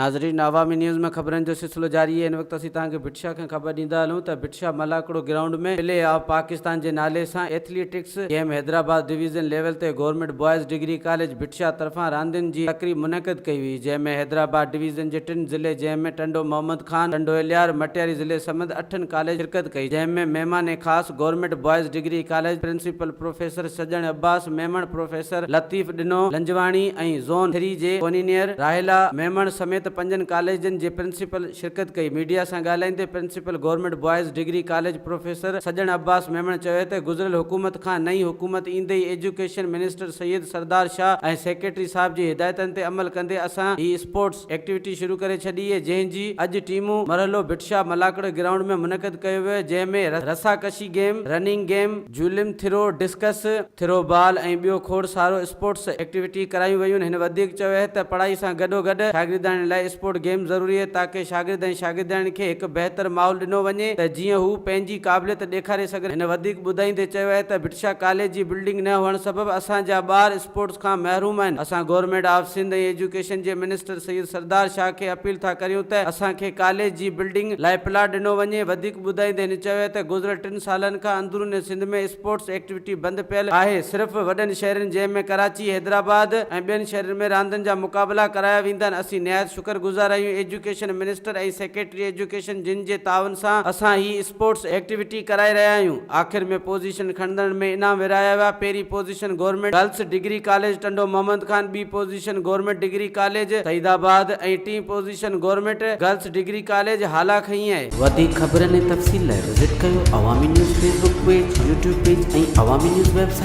नाज़रीन, अवामी न्यूज़ में खबरन जो सिलसिलो जारी है। इन वक्त असीं तव्हांखे भिटशा खां ख़बर ॾींदा हलूं त भिटशा मलाकड़ो ग्राउंड में प्ले ऑफ पाकिस्तान जे नाले सां athletics game Hyderabad division level ते गवर्नमेंट बॉयज़ डिग्री कॉलेज भिटशा तरफ़ां रांदियुनि जी तक़रीब मुनक़िद कई हुई, जंहिंमें हैदराबाद डिवीज़न जे 3 ज़िले जंहिंमें टंडो मोहम्मद खान, टंडो इलियार, मटियारी ज़िले समेत 8 कॉलेज शिरकत कई, जंहिंमें महिमान ख़ास government boys degree college principal professor Sajan Abbas, Memon professor Latif Dino Lanjwani ऐं ज़ोन 3 जे कोनिनियर राहिला मेमण समेत 5 कॉलेजनि जे प्रिंसिपल शिरकत कई। मीडिया सां ॻाल्हाईंदे principal government boys degree college professor Sajan Abbas Memon चयो त गुज़िरियल हुकूमत खां नई हुकूमत ईंदे ई एजुकेशन मिनिस्टर सैयद सरदार शाह ऐं सेक्रेटरी साहब जी हिदायतनि ते अमल कंदे असां ही स्पोर्ट्स एक्टिविटी शुरू करे छॾी आहे, जंहिंजी अॼु टीमूं मरहलो भिटशा मलाकड़ ग्राउंड में मुनक़िद कयो वियो, जंहिंमें रसाकशी गेम, रनिंग गेम, जूलिम थ्रो, डिस्कस थ्रो बॉल ऐं ॿियो खोड़ सारो स्पोर्ट्स एक्टिविटी करायूं वयूं। हिन वधीक चयो आहे त पढ़ाई सां गॾोगॾु शागिर्दनि लाइ स्पोर्ट गेम ज़रूरी आहे ताकि शागिर्द ऐं शागिर्दनि खे हिकु बहितर माहौल ॾिनो वञे त जीअं हू पंहिंजी क़ाबिलियत ॾेखारे सघनि। हिन वधीक ॿुधाईंदे चयो आहे त भिटशा कॉलेज जी बिल्डिंग न हुअण सबबि असांजा ॿार स्पोर्ट्स खां महरूम आहिनि। असां गवर्नमेंट ऑफ सिंध ऐं एजुकेशन जे मिनिस्टर सैयद सरदार शाह खे अपील था करियूं त असांखे कॉलेज जी बिल्डिंग लाइ प्लाट ॾिनो वञे। वधीक ॿुधाईंदे हिन चयो आहे त गुज़िरियल 3 सालनि खां अंदरून सिंध में स्पोर्ट्स एक्टिविटी बंदि पियल आहे। सिर्फ़ वॾनि शहरनि जंहिंमें कराची, हैदराबाद ऐं ॿियनि शहरनि में रांदियुनि जा मुक़ाबला कराया वेंदा आहिनि। असीं निहायत शुक्रगुज़ार आहियूं एजुकेशन मिनिस्टर ऐं सेक्रेटरी एजुकेशन जिन जे तावन सां असां ही स्पोर्ट्स एक्टिविटी कराए रहिया आहियूं। आख़िर में पोजीशन खणंदड़ में इनाम विराया विया। पहिरीं position government girls degree college Tando Mohammad Khan, ॿी position government degree college Saeedabad ऐं 3 position government girls degree college Hala खई आहे। वधीक ख़बरनि ऐं तफ़सील लाइ विज़िट कयो अवामी news Facebook page, YouTube page ऐं अवामी न्यूज़ वेबसाइट।